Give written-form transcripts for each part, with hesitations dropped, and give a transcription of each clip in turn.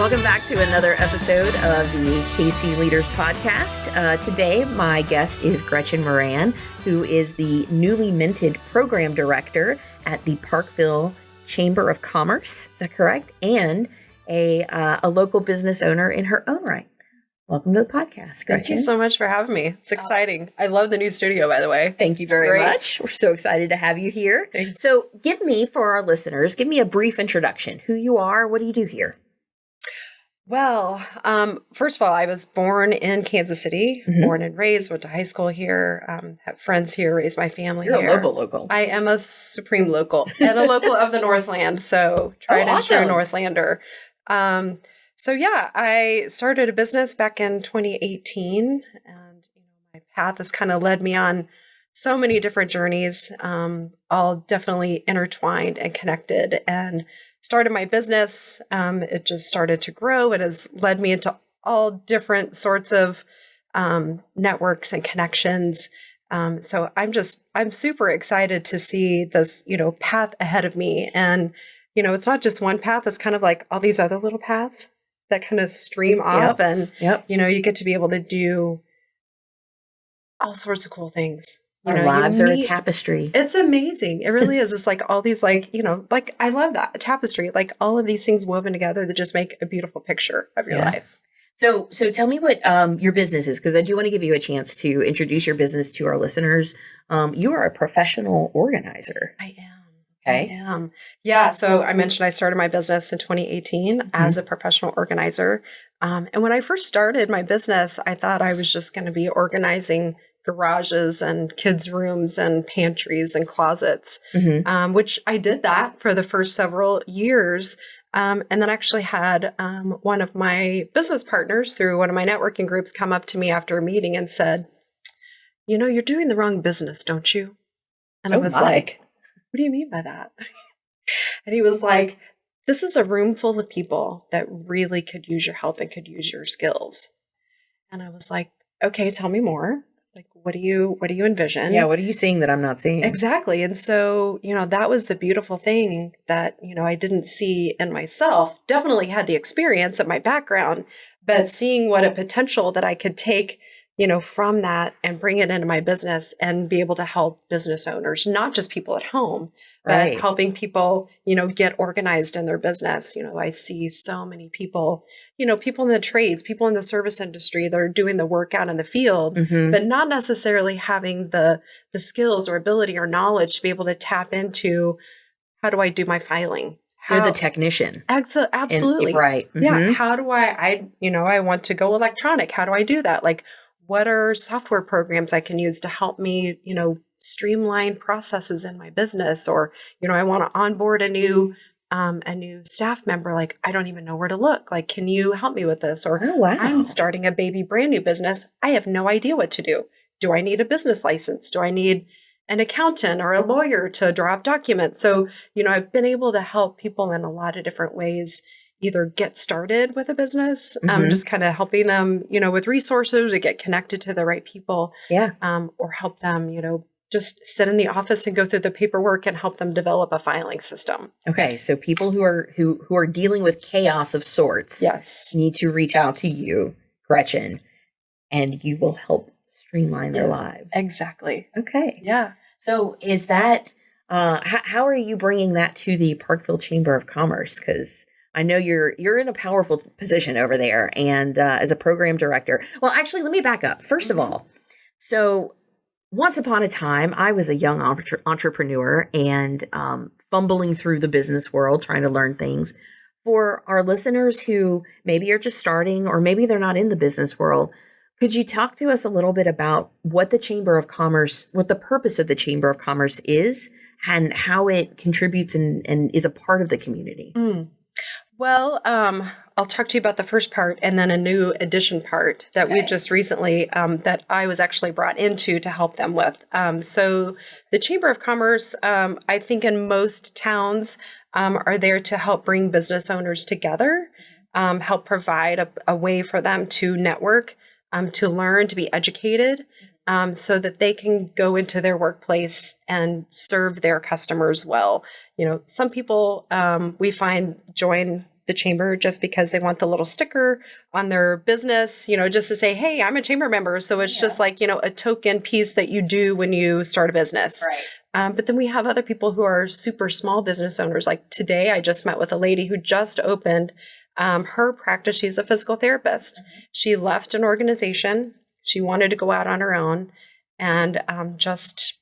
Welcome back to another episode of the KC Leaders Podcast. Today, my guest is Gretchen Moran, who is the newly minted program director at the Parkville Chamber of Commerce. Is that correct? And a local business owner in her own right. Welcome to the podcast, Gretchen. Thank you so much for having me. It's exciting. I love the new studio, by the way. Thank you very much. We're so excited to have you here. So for our listeners, give me a brief introduction. Who you are, what do you do here? Well, first of all, I was born in Kansas City, born and raised, went to high school here, have friends here, raised my family here. You're a local. I am a supreme local and a local of the Northland, so tried and true Northlander. I started a business back in 2018, and my path has kind of led me on so many different journeys, all definitely intertwined and connected, and started my business. It just started to grow. It has led me into all different sorts of networks and connections. So I'm super excited to see this, path ahead of me. And, it's not just one path. It's kind of like all these other little paths that kind of stream off. And, you get to be able to do all sorts of cool things. Our lives are a tapestry. It's amazing. It really is. It's like all these I love that, a tapestry, like all of these things woven together that just make a beautiful picture of your life. So tell me what your business is, because I do want to give you a chance to introduce your business to our listeners. You are a professional organizer. I am. Okay. I am. Yeah. So I mentioned I started my business in 2018 as a professional organizer. And when I first started my business, I thought I was just going to be organizing garages and kids' rooms and pantries and closets, which I did that for the first several years. And then actually had one of my business partners through one of my networking groups come up to me after a meeting and said, you're doing the wrong business, don't you? And I was like, what do you mean by that? And he was like, this is a room full of people that really could use your help and could use your skills. And I was like, okay, tell me more. Like, what do you envision? Yeah. What are you seeing that I'm not seeing? Exactly. And so, that was the beautiful thing that, I didn't see in myself. Definitely had the experience of my background, but seeing what a potential that I could take, from that and bring it into my business and be able to help business owners, not just people at home, but helping people, get organized in their business. I see so many people, people in the trades, people in the service industry that are doing the work out in the field, but not necessarily having the skills or ability or knowledge to be able to tap into, how do I do my filing? You're the technician. Absolutely. Right. Yeah. How do I want to go electronic. How do I do that? Like, what are software programs I can use to help me, streamline processes in my business? Or, I want to onboard a new staff member. Like, I don't even know where to look. Like, can you help me with this? Or I'm starting a brand new business. I have no idea what to do. Do I need a business license? Do I need an accountant or a lawyer to draw up documents? So, I've been able to help people in a lot of different ways, either get started with a business, just kind of helping them, with resources to get connected to the right people, or help them, just sit in the office and go through the paperwork and help them develop a filing system. Okay, so people who are dealing with chaos of sorts, need to reach out to you, Gretchen, and you will help streamline their lives. Exactly. Okay. Yeah. So is that how are you bringing that to the Parkville Chamber of Commerce? Because I know you're in a powerful position over there, and as a program director. Well, actually, let me back up. First of all, so once upon a time, I was a young entrepreneur and fumbling through the business world, trying to learn things. For our listeners who maybe are just starting, or maybe they're not in the business world, could you talk to us a little bit about what the Chamber of Commerce, what the purpose of the Chamber of Commerce is, and how it contributes and is a part of the community? Well, I'll talk to you about the first part and then a new addition part that we just recently, that I was actually brought into to help them with. So the Chamber of Commerce, I think in most towns, are there to help bring business owners together, help provide a way for them to network, to learn, to be educated, so that they can go into their workplace and serve their customers well. Some people we find join the chamber just because they want the little sticker on their business, just to say, hey, I'm a chamber member. So it's just like, a token piece that you do when you start a business. Right. But then we have other people who are super small business owners. Like today, I just met with a lady who just opened her practice. She's a physical therapist. She left an organization. She wanted to go out on her own and just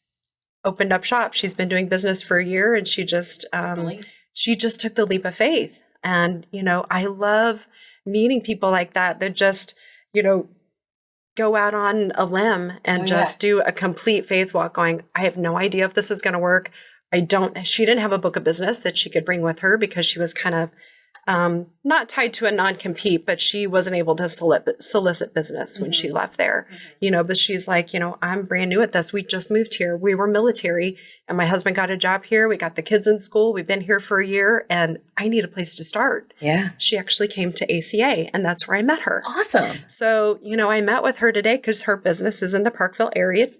opened up shop. She's been doing business for a year, and she just took the leap of faith. And, I love meeting people like that just, go out on a limb and do a complete faith walk going, I have no idea if this is going to work. She didn't have a book of business that she could bring with her because she was kind of not tied to a non-compete, but she wasn't able to solicit business when she left there, but she's like, I'm brand new at this. We just moved here. We were military and my husband got a job here. We got the kids in school. We've been here for a year and I need a place to start. Yeah. She actually came to ACA and that's where I met her. Awesome. So, I met with her today because her business is in the Parkville area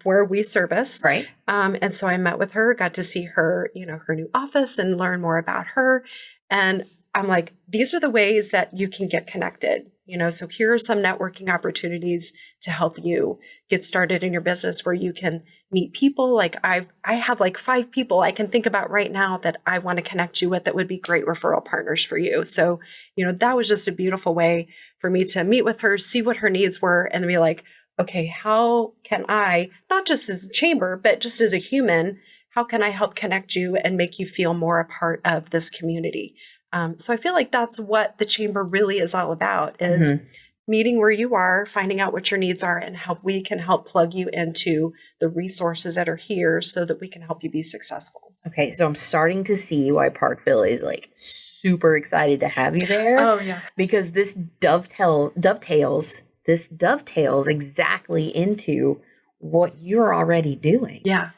where we service. Right. And so I met with her, got to see her, her new office and learn more about her. And I'm like, these are the ways that you can get connected, so here are some networking opportunities to help you get started in your business where you can meet people. Like I have like 5 people I can think about right now that I want to connect you with that would be great referral partners for you. So, that was just a beautiful way for me to meet with her, see what her needs were, and be like, okay, how can I, not just as a chamber, but just as a human, how can I help connect you and make you feel more a part of this community? So I feel like that's what the chamber really is all about, is meeting where you are, finding out what your needs are, and how we can help plug you into the resources that are here so that we can help you be successful. Okay, so I'm starting to see why Parkville is like super excited to have you there. Oh, yeah. Because this dovetails exactly into what you're already doing. Yeah.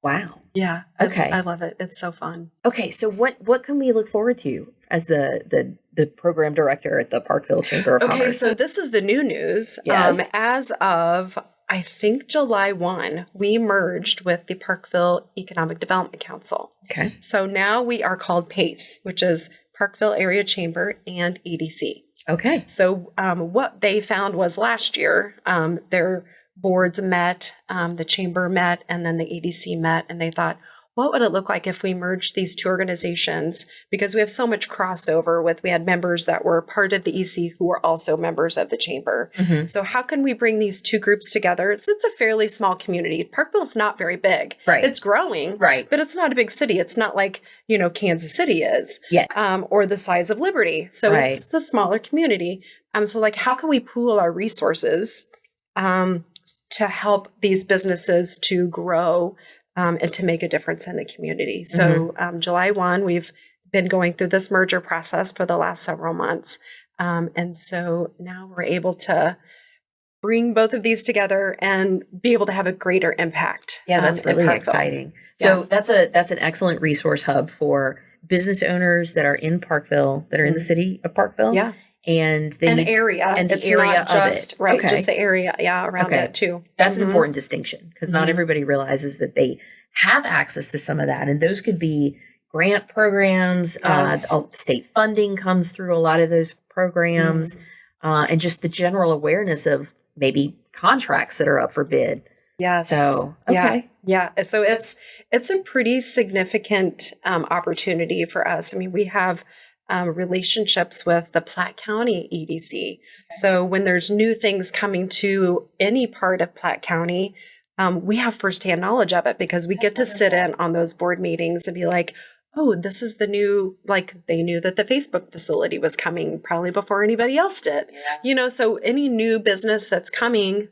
Wow. Yeah. Okay. I love it. It's so fun. Okay. So what can we look forward to as the program director at the Parkville Chamber of Commerce? Okay. So this is the new news. Yes. As of, I think July 1, we merged with the Parkville Economic Development Council. Okay. So now we are called PACE, which is Parkville Area Chamber and EDC. Okay. So what they found was last year, their boards met, the chamber met, and then the EDC met, and they thought, what would it look like if we merged these 2 organizations? Because we have so much crossover we had members that were part of the EC who were also members of the chamber. Mm-hmm. So how can we bring these 2 groups together? It's a fairly small community. Parkville's not very big. Right. It's growing. Right. But it's not a big city. It's not like, Kansas City is. Yet. Or the size of Liberty. So it's the smaller community. So like, how can we pool our resources to help these businesses to grow and to make a difference in the community? So July 1, we've been going through this merger process for the last several months. And so now we're able to bring both of these together and be able to have a greater impact. Yeah, that's really exciting. So that's an excellent resource hub for business owners that are in Parkville, that are in the city of Parkville. Yeah. And an area. And it's the area not just, of it. Right, okay. just the area, around it too. That's an important distinction because not everybody realizes that they have access to some of that. And those could be grant programs, state funding comes through a lot of those programs, and just the general awareness of maybe contracts that are up for bid. Yes. So, okay. Yeah. So it's a pretty significant opportunity for us. I mean, we have relationships with the Platte County EDC. So when there's new things coming to any part of Platte County, we have firsthand knowledge of it because we get to sit in on those board meetings and be like, oh, this is the new, like they knew that the Facebook facility was coming probably before anybody else did. Yeah. So any new business that's coming,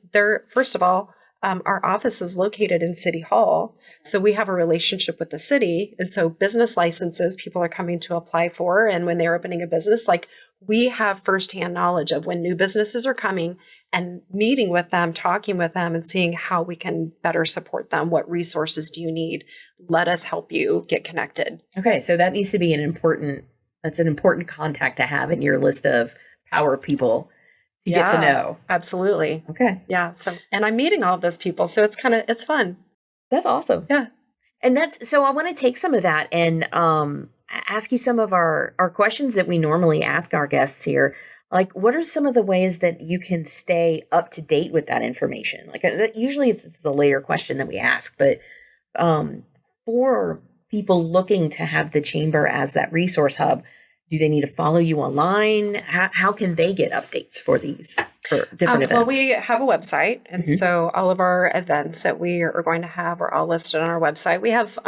first of all, our office is located in City Hall. So we have a relationship with the city. And so business licenses people are coming to apply for. And when they're opening a business, like we have firsthand knowledge of when new businesses are coming and meeting with them, talking with them and seeing how we can better support them. What resources do you need? Let us help you get connected. Okay. So that needs to be an important contact to have in your list of power people. You get to know. Absolutely. Okay. Yeah. So, and I'm meeting all of those people. So it's fun. That's awesome. Yeah. And so I want to take some of that and ask you some of our questions that we normally ask our guests here. Like, what are some of the ways that you can stay up to date with that information? Like, usually it's a later question that we ask, but um, for people looking to have the chamber as that resource hub, do they need to follow you online? How can they get updates for different events? Well, we have a website, and so all of our events that we are going to have are all listed on our website. We have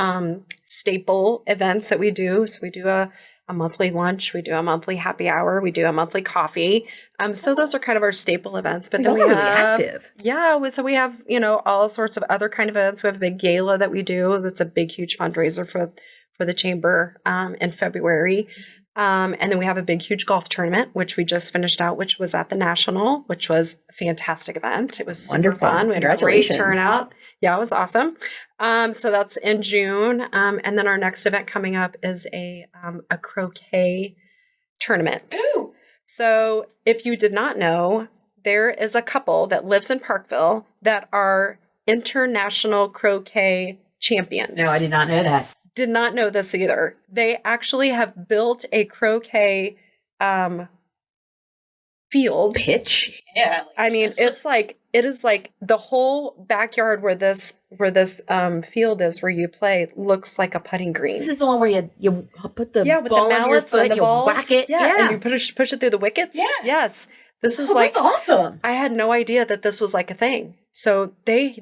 staple events that we do. So we do a monthly lunch, we do a monthly happy hour, we do a monthly coffee. So those are kind of our staple events. But then we have really active. Yeah, so we have all sorts of other kind of events. We have a big gala that we do. That's a big, huge fundraiser for the chamber in February. And then we have a big, huge golf tournament, which we just finished out, which was at the National, which was a fantastic event. It was super fun. We had a great turnout. Yeah, it was awesome. So that's in June. And then our next event coming up is a croquet tournament. Ooh. So if you did not know, there is a couple that lives in Parkville that are international croquet champions. No, I did not know that. Did not know this either. They actually have built a croquet field. Pitch? Yeah. I mean, it is like the whole backyard where this field is where you play looks like a putting green. This is the one where you put the with ball the on your mallets foot, and the you balls. whack it. Yeah, and you push it through the wickets. Yeah. Yes. This is that's awesome. I had no idea that this was like a thing. So they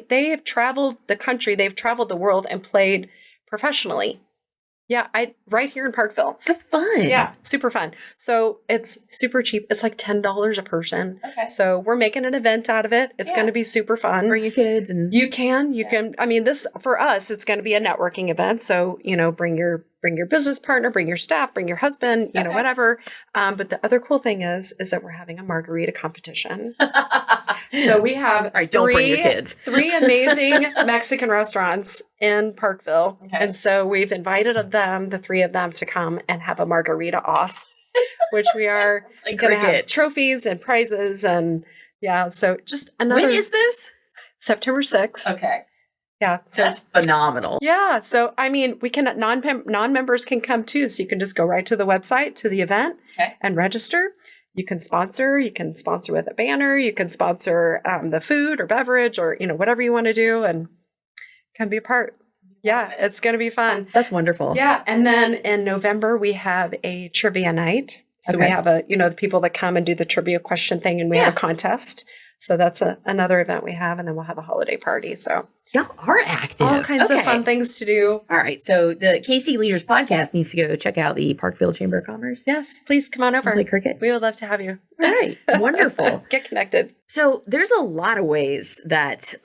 have traveled the country, they've traveled the world and played professionally. Yeah, right here in Parkville. Have fun. Yeah, super fun. So it's super cheap. It's like $10 a person. Okay. So we're making an event out of it. It's going to be super fun. Bring your kids and you can. I mean, this for us, it's going to be a networking event. So bring your business partner, bring your staff, bring your husband, whatever. But the other cool thing is that we're having a margarita competition. So we have don't bring your kids. 3 amazing Mexican restaurants in Parkville. Okay. And so we've invited the 3 of them to come and have a margarita off, which we are going to have trophies and prizes. And so just another. When is this? September 6th. Okay. Yeah. So that's phenomenal. Yeah. So, I mean, we can, non-members can come too. So you can just go right to the website, to the event and register. You can sponsor with a banner. You can sponsor the food or beverage or, whatever you want to do and come be a part. Yeah. It's going to be fun. That's wonderful. Yeah. And then in November, we have a trivia night. So we have the people that come and do the trivia question thing and we have a contest. So that's another event we have. And then we'll have a holiday party. So y'all are active. All kinds of fun things to do. All right. So the KC Leaders podcast needs to go check out the Parkville Chamber of Commerce. Yes. Please come on over. Play cricket. We would love to have you. All right. Wonderful. Get connected. So there's a lot of ways that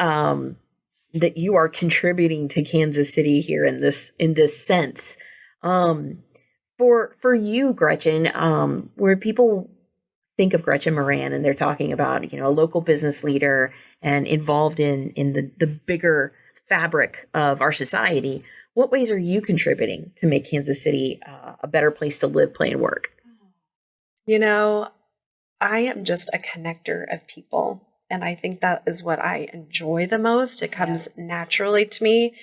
that you are contributing to Kansas City here in this sense. For you, Gretchen, where people think of Gretchen Moran and they're talking about, a local business leader and involved in the bigger fabric of our society, what ways are you contributing to make Kansas City a better place to live, play, and work? I am just a connector of people. And I think that is what I enjoy the most. It comes naturally to me.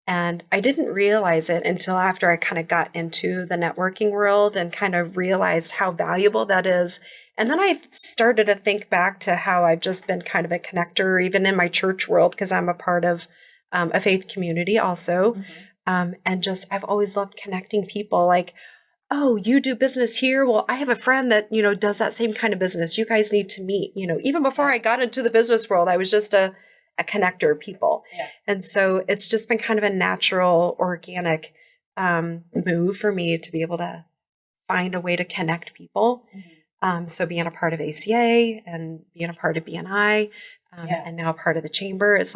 And I didn't realize it until after I kind of got into the networking world and kind of realized how valuable that is. And then I started to think back to how I've just been kind of a connector, even in my church world, because I'm a part of a faith community also. And just, I've always loved connecting people like, oh, you do business here? Well, I have a friend that, does that same kind of business. You guys need to meet. Even before I got into the business world, I was just a connector of people. Yeah. And so it's just been kind of a natural, organic move for me to be able to find a way to connect people. So being a part of ACA and being a part of BNI and now a part of the chamber, it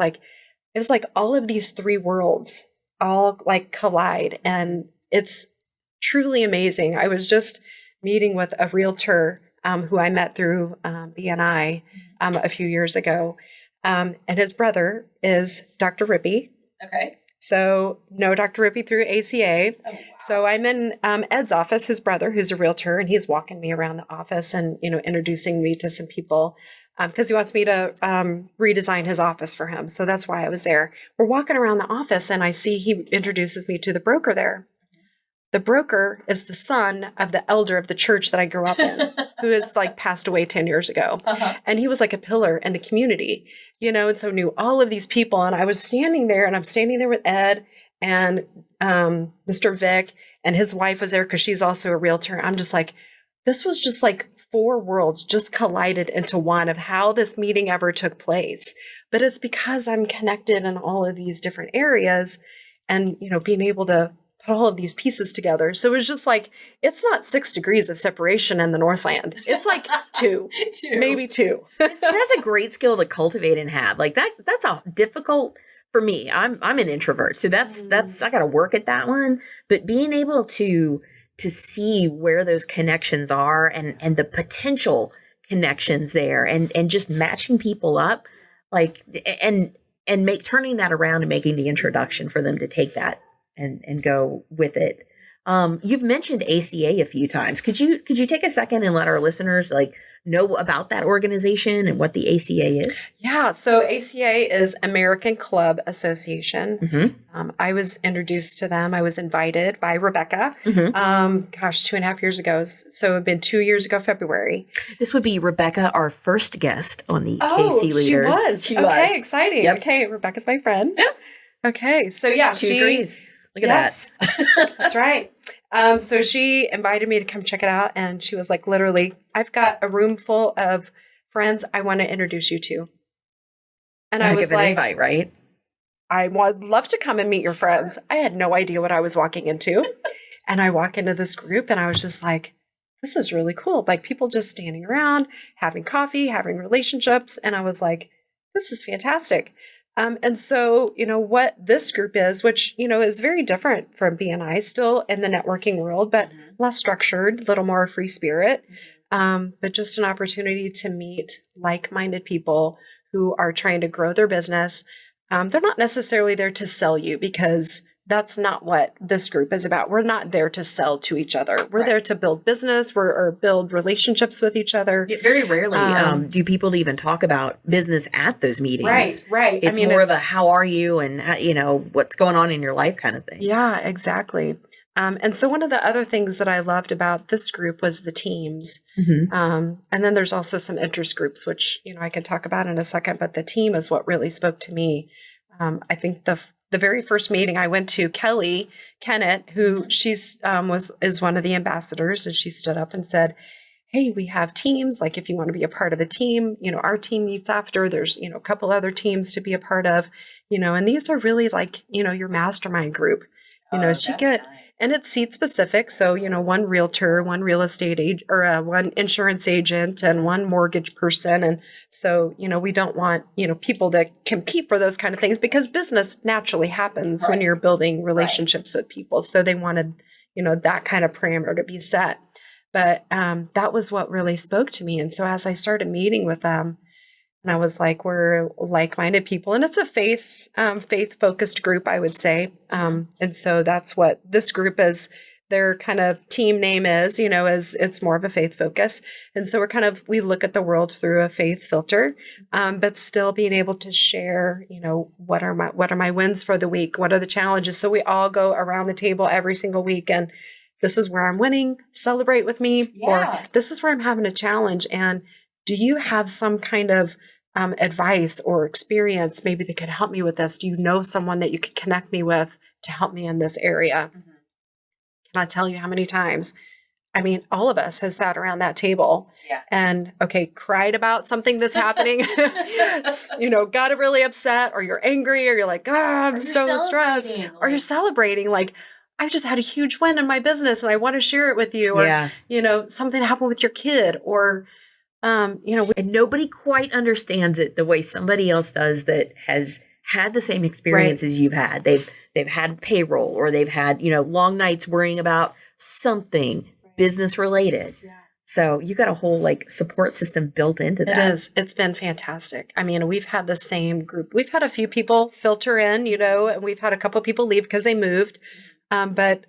was like all of these 3 worlds all like collide, and it's truly amazing. I was just meeting with a realtor who I met through BNI a few years ago. And his brother is Dr. Rippey. Okay. So know Dr. Rippey through ACA. Oh, wow. So I'm in Ed's office, his brother, who's a realtor, and he's walking me around the office and, introducing me to some people because he wants me to redesign his office for him. So that's why I was there. We're walking around the office and I see he introduces me to the broker there. the broker is the son of the elder of the church that I grew up in, who has like passed away 10 years ago. And he was like a pillar in the community, and so knew all of these people. And I was standing there, and I'm standing there with Ed and Mr. Vic, and his wife was there because she's also a realtor. I'm just like, this was just like 4 worlds just collided into one of how this meeting ever took place. But it's because I'm connected in all of these different areas and, being able to put all of these pieces together. So it was just like, it's not 6 degrees of separation in the Northland. It's like 2, maybe 2. That's a great skill to cultivate and have. Like that's a difficult for me. I'm an introvert. So that's I got to work at that one, but being able to see where those connections are and the potential connections there and just matching people up, like, and turning that around and making the introduction for them to take that and go with it. You've mentioned ACA a few times. Could you take a second and let our listeners know about that organization and what the ACA is? Yeah. So ACA is American Club Association. Mm-hmm. I was introduced to them. I was invited by Rebecca, 2.5 years ago. So it had been 2 years ago, February. This would be Rebecca, our first guest on the KC Leaders. She was. Okay, exciting. Yep. Okay, Rebecca's my friend. Yep. Okay, so yeah, she agrees. Look at that. That's right. So she invited me to come check it out. And she was like, literally, I've got a room full of friends I want to introduce you to. And I was like, invite, right? I would love to come and meet your friends. I had no idea what I was walking into. And I walk into this group and I was just like, this is really cool. Like people just standing around, having coffee, having relationships. And I was like, this is fantastic. And so, what this group is, which, is very different from BNI, still in the networking world, but less structured, a little more free spirit, but just an opportunity to meet like-minded people who are trying to grow their business. They're not necessarily there to sell you because that's not what this group is about. We're not there to sell to each other. We're there to build business or build relationships with each other. Very rarely do people even talk about business at those meetings. Right. It's more of a how are you and, what's going on in your life kind of thing. Yeah, exactly. And so one of the other things that I loved about this group was the teams. And then there's also some interest groups, which, I could talk about in a second, but the team is what really spoke to me. I think the very first meeting I went to, Kelly Kennett, who is one of the ambassadors, and she stood up and said, hey, we have teams. Like if you want to be a part of a team, our team meets after. There's, a couple other teams to be a part of, and these are really like, your mastermind group, so you get, and it's seat specific. So, one realtor, one real estate agent, or one insurance agent and one mortgage person. And so, we don't want, people to compete for those kind of things because business naturally happens when you're building relationships with people. So they wanted, that kind of parameter to be set. But that was what really spoke to me. And so as I started meeting with them, and I was like, we're like-minded people. And it's a faith-focused group, I would say. And so that's what this group is. Their kind of team name is it's more of a faith focus. And so we look at the world through a faith filter, but still being able to share, what are my wins for the week? What are the challenges? So we all go around the table every single week and this is where I'm winning, celebrate with me, or this is where I'm having a challenge. And do you have some kind of advice or experience maybe that could help me with this? Do you know someone that you could connect me with to help me in this area? Mm-hmm. Can I tell you how many times? I mean, all of us have sat around that table and, cried about something that's happening, got really upset, or you're angry, or you're like, I'm so stressed, or you're celebrating. Like, I just had a huge win in my business and I want to share it with you. Or, something happened with your kid, or, and nobody quite understands it the way somebody else does that has had the same experience as you've had. They've had payroll, or they've had, long nights worrying about something business related. Yeah. So you got a whole support system built into that. It is. It's been fantastic. I mean, we've had the same group. We've had a few people filter in, and we've had a couple people leave because they moved. But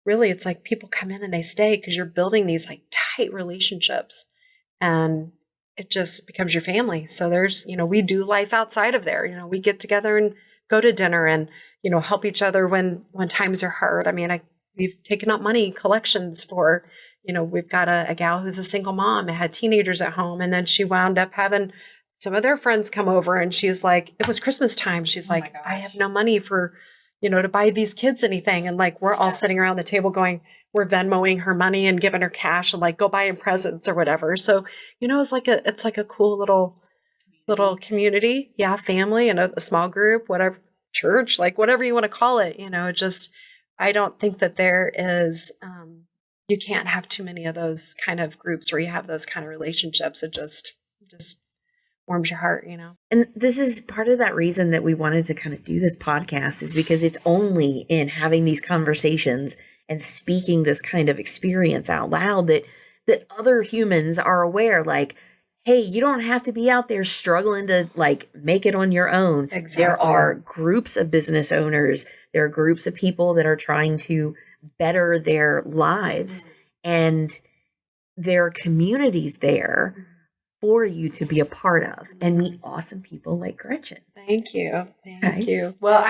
really it's like people come in and they stay because you're building these tight relationships. And it just becomes your family. So there's, we do life outside of there. We get together and go to dinner and, help each other when times are hard. I mean, we've taken up money collections for, we've got a gal who's a single mom and had teenagers at home. And then she wound up having some of their friends come over, and she's like, it was Christmas time. She's like, I have no money for, to buy these kids anything. And like, we're all sitting around the table going, we're Venmoing her money and giving her cash and like, go buy him presents or whatever. So, it's like a cool little community. Yeah. Family and a small group, whatever, church, like whatever you want to call it, I don't think that there is, you can't have too many of those kind of groups where you have those kind of relationships. It just warms your heart, And this is part of that reason that we wanted to kind of do this podcast, is because it's only in having these conversations and speaking this kind of experience out loud that other humans are aware, like, hey, you don't have to be out there struggling to like make it on your own. Exactly. There are groups of business owners. There are groups of people that are trying to better their lives, and there are communities there for you to be a part of and meet awesome people like Gretchen. Thank you. Thank you. Well,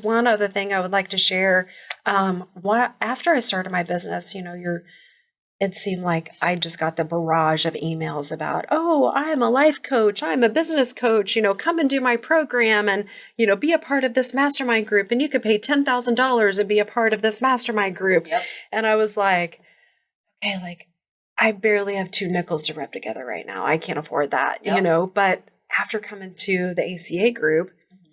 one other thing I would like to share. After I started my business, it seemed like I just got the barrage of emails about, oh, I'm a life coach. I'm a business coach, come and do my program and, be a part of this mastermind group. And you could pay $10,000 and be a part of this mastermind group. Yep. And I was like, okay, like I barely have 2 nickels to rub together right now. I can't afford that, but after coming to the ACA group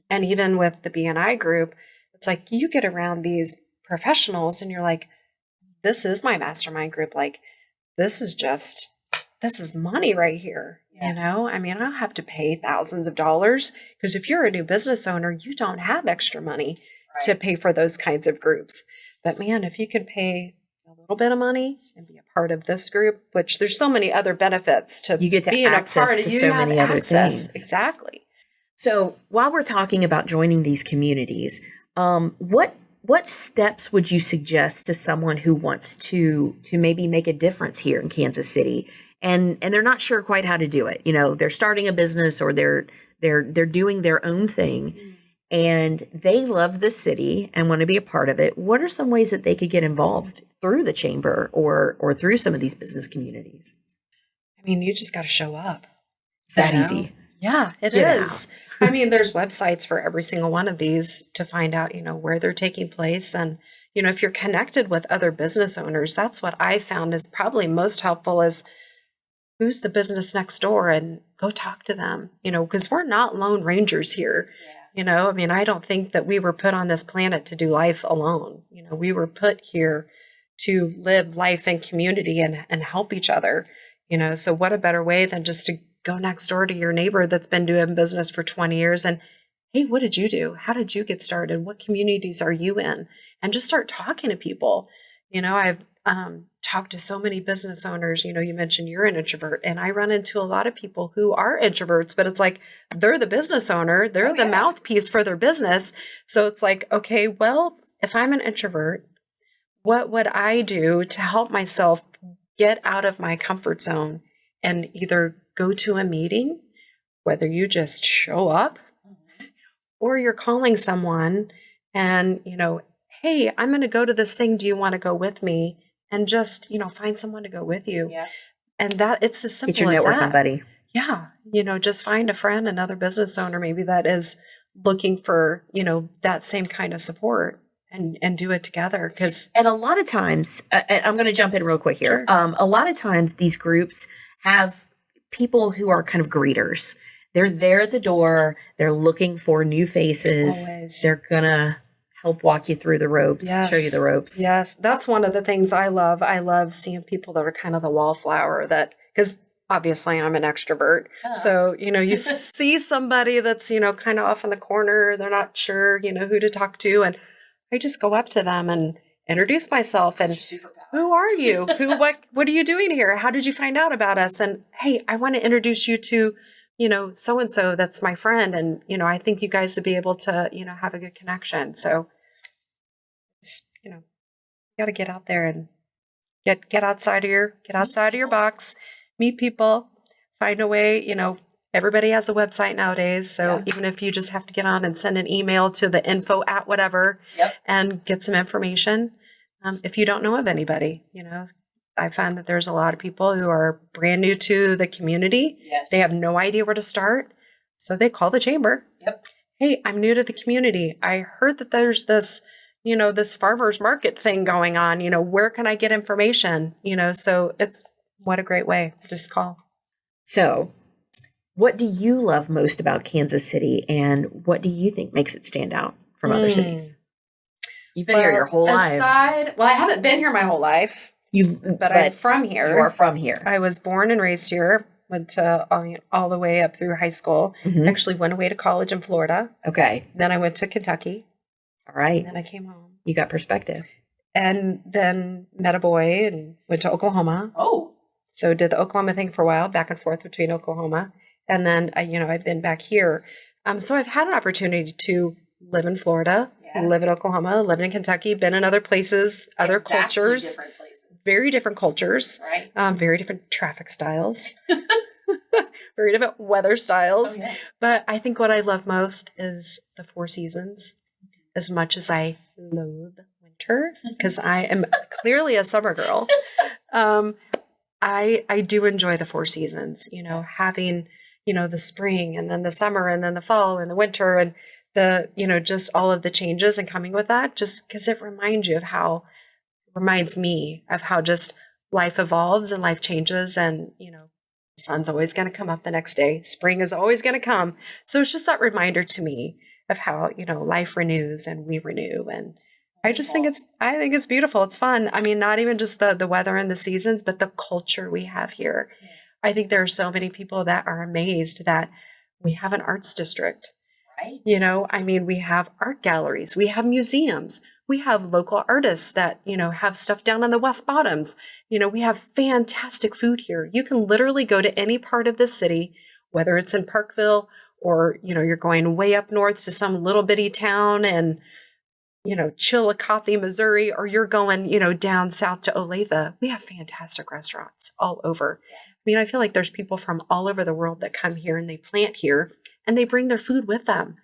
and even with the BNI group, it's like you get around these professionals and you're like, this is my mastermind group. Like, this is money right here. Yeah. I mean, I don't have to pay thousands of dollars, because if you're a new business owner, you don't have extra money to pay for those kinds of groups. But man, if you can pay a little bit of money and be a part of this group, which there's so many other benefits to you get to being access a part of, to so many other things. Exactly. So while we're talking about joining these communities, what steps would you suggest to someone who wants to maybe make a difference here in Kansas City, and they're not sure quite how to do it? They're starting a business or they're doing their own thing, and they love the city and want to be a part of it. What are some ways that they could get involved through the chamber or through some of these business communities? I mean, you just got to show up. It's that easy. Yeah, it is. I mean, there's websites for every single one of these to find out, where they're taking place. And, if you're connected with other business owners, that's what I found is probably most helpful, is who's the business next door, and go talk to them, because we're not lone rangers here. Yeah. I mean, I don't think that we were put on this planet to do life alone. We were put here to live life in community and help each other, so what a better way than just to go next door to your neighbor that's been doing business for 20 years and, hey, what did you do? How did you get started? What communities are you in? And just start talking to people. I've talked to so many business owners. You mentioned you're an introvert, and I run into a lot of people who are introverts, but it's like they're the business owner. They're the mouthpiece for their business. So it's like, okay, well, if I'm an introvert, what would I do to help myself get out of my comfort zone and either go to a meeting, whether you just show up or you're calling someone and, hey, I'm going to go to this thing. Do you want to go with me? And just, find someone to go with you. Yeah. And that it's as simple as that. Get your networking buddy. Yeah. Just find a friend, another business owner, maybe that is looking for, that same kind of support. And do it together. And a lot of times, I'm going to jump in real quick here. Sure. A lot of times these groups have people who are kind of greeters. They're there at the door. They're looking for new faces. Always. They're going to help walk you through the ropes, show you the ropes. Yes. That's one of the things I love. I love seeing people that are kind of the wallflower, because obviously I'm an extrovert. Oh. So, you see somebody that's, kind of off in the corner. They're not sure, who to talk to. And I just go up to them and introduce myself and who are you? What are you doing here? How did you find out about us? And hey, I want to introduce you to, so-and-so that's my friend. And, I think you guys would be able to, have a good connection. So, you got to get out there and get outside of your box, meet people, find a way, everybody has a website nowadays. So even if you just have to get on and send an email to the info at whatever and get some information, if you don't know of anybody, I find that there's a lot of people who are brand new to the community. Yes. They have no idea where to start. So they call the chamber. Yep. Hey, I'm new to the community. I heard that there's this, this farmer's market thing going on. Where can I get information? So what a great way. Just call. So what do you love most about Kansas City, and what do you think makes it stand out from other cities? You've been here your whole life. Well, I haven't been here my whole life, but I'm from here. You are from here. I was born and raised here. Went to all the way up through high school. Mm-hmm. Actually went away to college in Florida. Okay. Then I went to Kentucky. All right. And then I came home. You got perspective. And then met a boy and went to Oklahoma. Oh. So did the Oklahoma thing for a while, back and forth between Oklahoma. And then, I've been back here. So I've had an opportunity to live in Florida, live in Oklahoma, live in Kentucky, been in other places, other cultures. Different places. Very different cultures. Right. Very different traffic styles. Very different weather styles. Oh, yeah. But I think what I love most is the four seasons. As much as I loathe winter, because I am clearly a summer girl, I do enjoy the four seasons, having, the spring and then the summer and then the fall and the winter and the, just all of the changes and coming with that, just because it reminds me of how just life evolves and life changes and, the sun's always going to come up the next day. Spring is always going to come. So it's just that reminder to me of how, life renews and we renew. And I just think it's beautiful. It's fun. I mean, not even just the weather and the seasons, but the culture we have here. Yeah. I think there are so many people that are amazed that we have an arts district. Right. We have art galleries, we have museums, we have local artists that, have stuff down in the West Bottoms. We have fantastic food here. You can literally go to any part of the city, whether it's in Parkville or, you're going way up north to some little bitty town and, Chillicothe, Missouri, or you're going, down south to Olathe. We have fantastic restaurants all over. I feel like there's people from all over the world that come here and they plant here and they bring their food with them,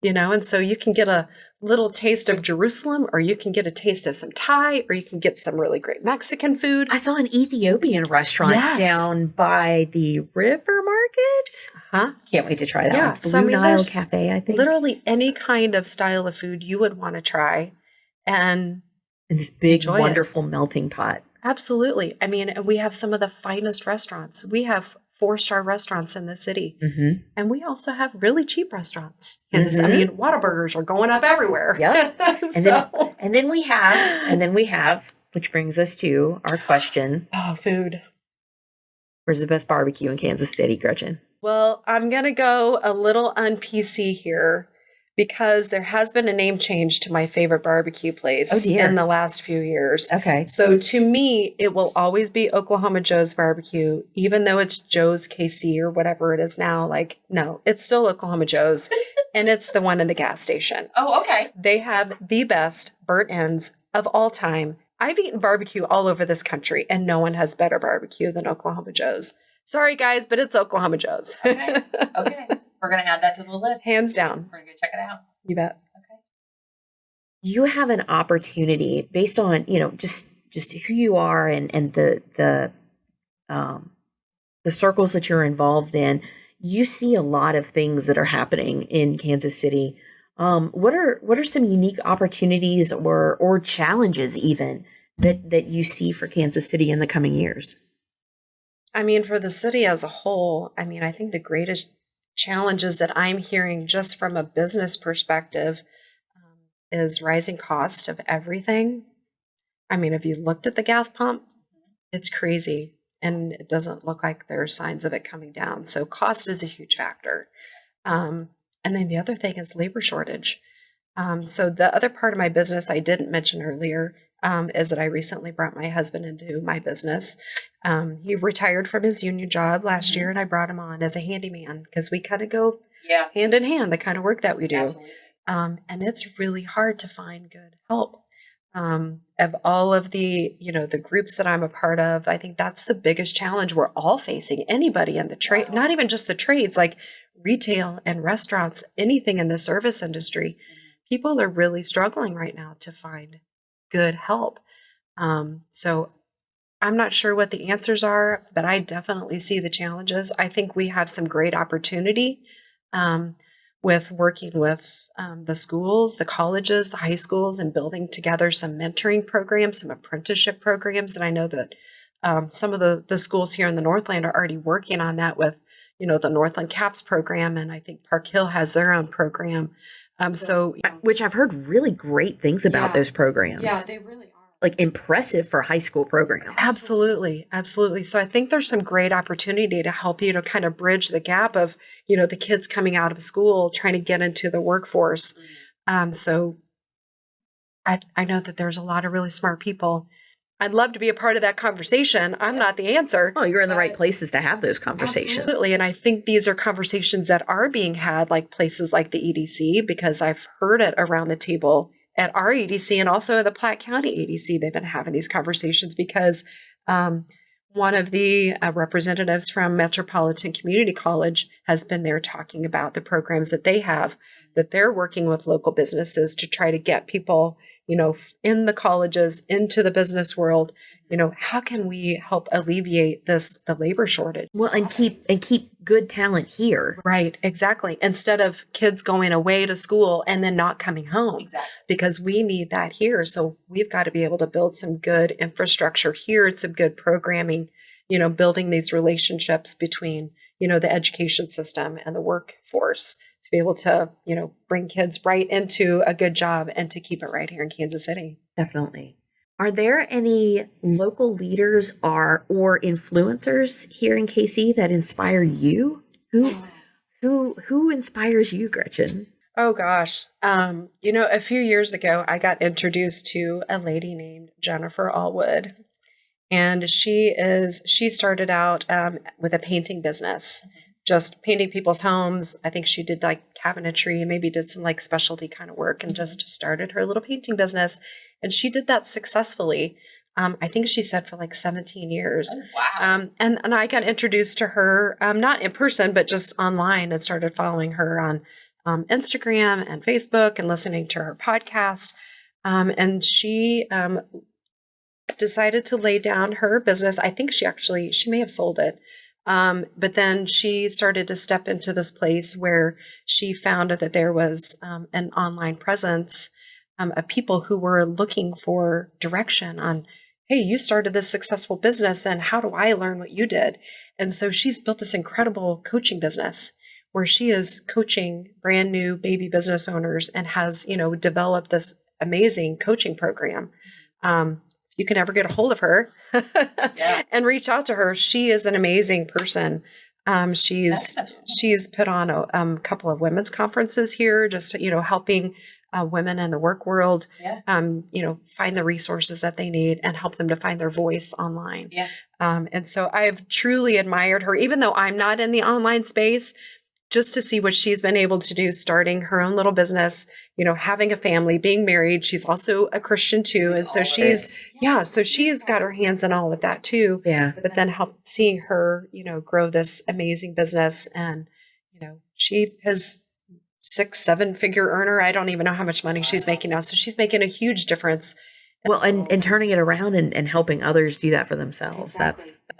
and so you can get a little taste of Jerusalem, or you can get a taste of some Thai, or you can get some really great Mexican food. I saw an Ethiopian restaurant down by the river market. Uh-huh. Can't wait to try that. Yeah. Blue Nile Cafe, I think. Literally any kind of style of food you would want to try. And this big, wonderful melting pot. Absolutely. We have some of the finest restaurants. We have 4-star restaurants in the city. Mm-hmm. And we also have really cheap restaurants. And Whataburgers are going up everywhere. Yep. And then we have, which brings us to our question. Oh, food. Where's the best barbecue in Kansas City, Gretchen? Well, I'm going to go a little un-PC here because there has been a name change to my favorite barbecue place in the last few years. Okay. So to me, it will always be Oklahoma Joe's Barbecue, even though it's Joe's KC or whatever it is now. No, it's still Oklahoma Joe's, and it's the one in the gas station. Oh, okay. They have the best burnt ends of all time. I've eaten barbecue all over this country, and no one has better barbecue than Oklahoma Joe's. Sorry, guys, but it's Oklahoma Joe's. Okay. We're going to add that to the list. Hands down. We're going to go check it out. You bet. Okay. You have an opportunity based on, just who you are and the circles that you're involved in. You see a lot of things that are happening in Kansas City. What are some unique opportunities or challenges even that you see for Kansas City in the coming years? For the city as a whole, I think the greatest challenges that I'm hearing just from a business perspective is rising cost of everything. If you looked at the gas pump, it's crazy. And it doesn't look like there are signs of it coming down. So cost is a huge factor. And then the other thing is labor shortage. So the other part of my business I didn't mention earlier is that I recently brought my husband into my business. He retired from his union job last year, and I brought him on as a handyman because we kind of go hand in hand, the kind of work that we do. Absolutely. And it's really hard to find good help. Of all of the, the groups that I'm a part of, I think that's the biggest challenge we're all facing. Anybody in the trade, not even just the trades, like retail and restaurants, anything in the service industry, people are really struggling right now to find good help. So I'm not sure what the answers are, but I definitely see the challenges. I think we have some great opportunity um, with working with the schools, the colleges, the high schools, and building together some mentoring programs, some apprenticeship programs. And I know that some of the schools here in the Northland are already working on that with, the Northland CAPS program. And I think Park Hill has their own program. Which I've heard really great things about those programs. Yeah, they really are. Like impressive for high school programs. Absolutely. Absolutely. So I think there's some great opportunity to help you to kind of bridge the gap of, the kids coming out of school, trying to get into the workforce. So I know that there's a lot of really smart people. I'd love to be a part of that conversation. I'm not the answer. Oh, you're in the right places to have those conversations. Absolutely. And I think these are conversations that are being had like places like the EDC, because I've heard it around the table at our EDC and also at the Platte County EDC. They've been having these conversations because one of the representatives from Metropolitan Community College has been there talking about the programs that they have, that they're working with local businesses to try to get people, in the colleges, into the business world. How can we help alleviate the labor shortage? Well, and keep good talent here. Right, exactly. Instead of kids going away to school and then not coming home. Exactly. Because we need that here. So we've got to be able to build some good infrastructure here and some good programming, building these relationships between, the education system and the workforce to be able to, bring kids right into a good job and to keep it right here in Kansas City. Definitely. Are there any local leaders or influencers here in KC that inspire you? Who inspires you, Gretchen? Oh gosh. A few years ago, I got introduced to a lady named Jennifer Allwood, and she started out with a painting business, just painting people's homes. I think she did like cabinetry, maybe did some like specialty kind of work, and just started her little painting business. And she did that successfully. I think she said for like 17 years. Oh, wow. And I got introduced to her, not in person, but just online, and started following her on Instagram and Facebook and listening to her podcast. And she decided to lay down her business. I think she may have sold it. But then she started to step into this place where she found that there was an online presence of people who were looking for direction on, hey, you started this successful business, and how do I learn what you did? And so she's built this incredible coaching business where she is coaching brand new baby business owners and has, developed this amazing coaching program. You can ever get a hold of her and reach out to her. She is an amazing person. She's put on a couple of women's conferences here, just, helping women in the work world, find the resources that they need and help them to find their voice online. Yeah. And so I've truly admired her, even though I'm not in the online space, just to see what she's been able to do, starting her own little business, having a family, being married. She's also a Christian too. And so she's got her hands in all of that too. Yeah. But then seeing her, grow this amazing business, and, she has 6-7 figure earner. I don't even know how much money she's making now. So she's making a huge difference. Well, and turning it around and helping others do that for themselves.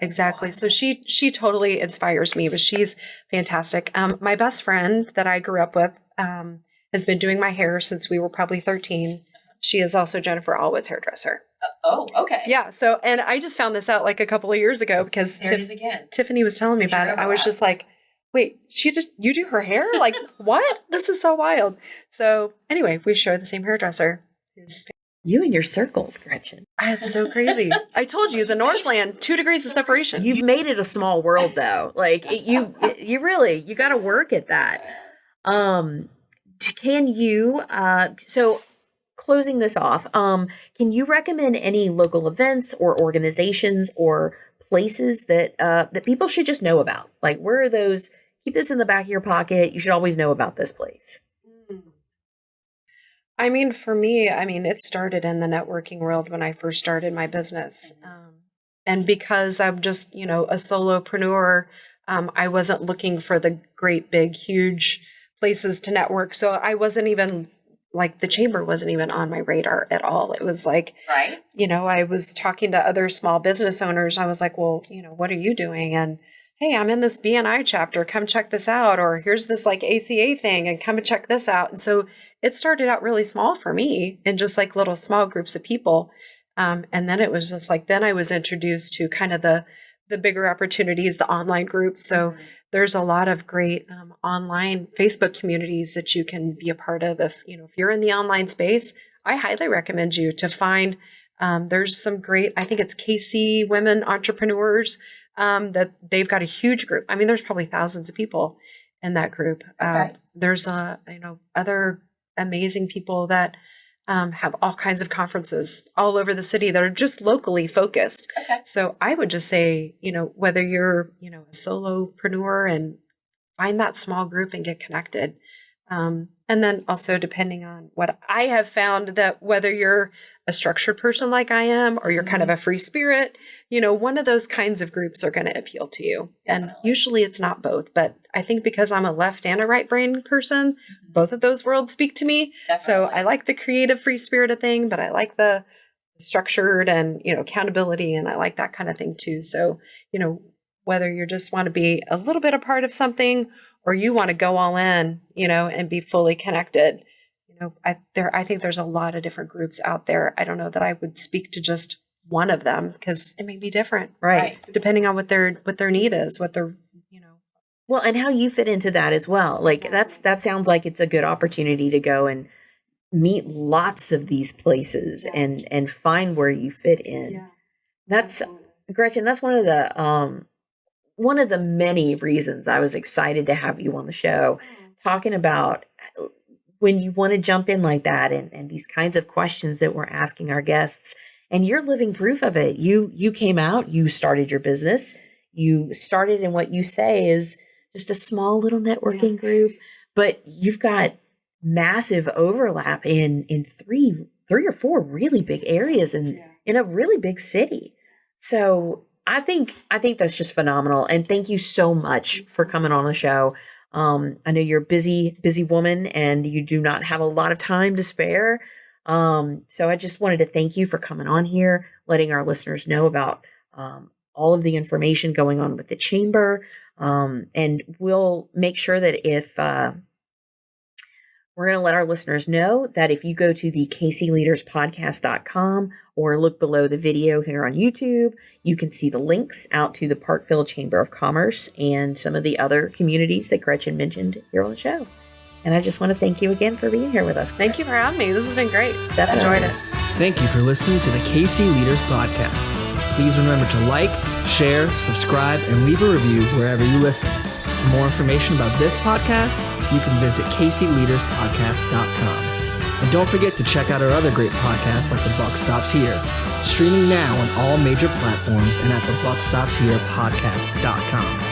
Exactly. So she totally inspires me, but she's fantastic. My best friend that I grew up with has been doing my hair since we were probably 13. She is also Jennifer Allwood's hairdresser. Oh, okay. Yeah. So, and I just found this out like a couple of years ago because Tiffany was telling me about it. I was just like, wait, you do her hair? Like, what? This is so wild. So anyway, we share the same hairdresser. You and your circles, Gretchen. It's so crazy. I told you, the Northland, 2 degrees of separation. You've made it a small world, though. Like you got to work at that. Can you? So, closing this off, can you recommend any local events or organizations or places that that people should just know about? Like, where are those? Keep this in the back of your pocket. You should always know about this place. I mean, for me, it started in the networking world when I first started my business. And because I'm just, a solopreneur, I wasn't looking for the great, big, huge places to network. So I wasn't even like the chamber wasn't even on my radar at all. It was like, Right. I was talking to other small business owners. I was like, well, what are you doing? And hey, I'm in this BNI chapter. Come check this out. Or here's this like ACA thing and come and check this out. And so it started out really small for me and just like little small groups of people. And then it was just like, then I was introduced to kind of the bigger opportunities, the online groups. So there's a lot of great online Facebook communities that you can be a part of. If you're in the online space, I highly recommend you to find, there's some great, I think it's KC Women Entrepreneurs, that they've got a huge group. I mean, there's probably thousands of people in that group. Okay. There's other amazing people that have all kinds of conferences all over the city that are just locally focused. Okay. So I would just say, whether you're, a solopreneur, and find that small group and get connected. And then also, depending on what I have found, that whether you're a structured person like I am, or you're kind of a free spirit, one of those kinds of groups are going to appeal to you. Definitely. And usually it's not both, but I think because I'm a left and a right brain person, both of those worlds speak to me. So I like the creative free spirited thing, but I like the structured and, accountability, and I like that kind of thing too. So, whether you just want to be a little bit a part of something, or you want to go all in, and be fully connected, I think there's a lot of different groups out there. I don't know that I would speak to just one of them, because it may be different, Right. depending on what their need is, what their, Well, and how you fit into that as well. Like that sounds like it's a good opportunity to go and meet lots of these places and find where you fit in. Yeah. That's Gretchen, that's one of the many reasons I was excited to have you on the show, talking about when you want to jump in like that, and these kinds of questions that we're asking our guests, and you're living proof of it. You came out, you started your business, you started in what you say is just a small little networking group, but you've got massive overlap in three or four really big areas in a really big city. So I think that's just phenomenal. And thank you so much for coming on the show. I know you're a busy woman and you do not have a lot of time to spare. So I just wanted to thank you for coming on here, letting our listeners know about all of the information going on with the chamber. And we'll make sure that if we're going to let our listeners know that if you go to the kcleaderspodcast.com or look below the video here on YouTube, you can see the links out to the Parkville Chamber of Commerce and some of the other communities that Gretchen mentioned here on the show. And I just want to thank you again for being here with us. Thank you for having me. This has been great. Definitely. Enjoyed it. Thank you for listening to the KC Leaders Podcast. Please remember to like, share, subscribe, and leave a review wherever you listen. For more information about this podcast, you can visit kcleaderspodcast.com. And don't forget to check out our other great podcasts like The Buck Stops Here, streaming now on all major platforms and at thebuckstopsherepodcast.com.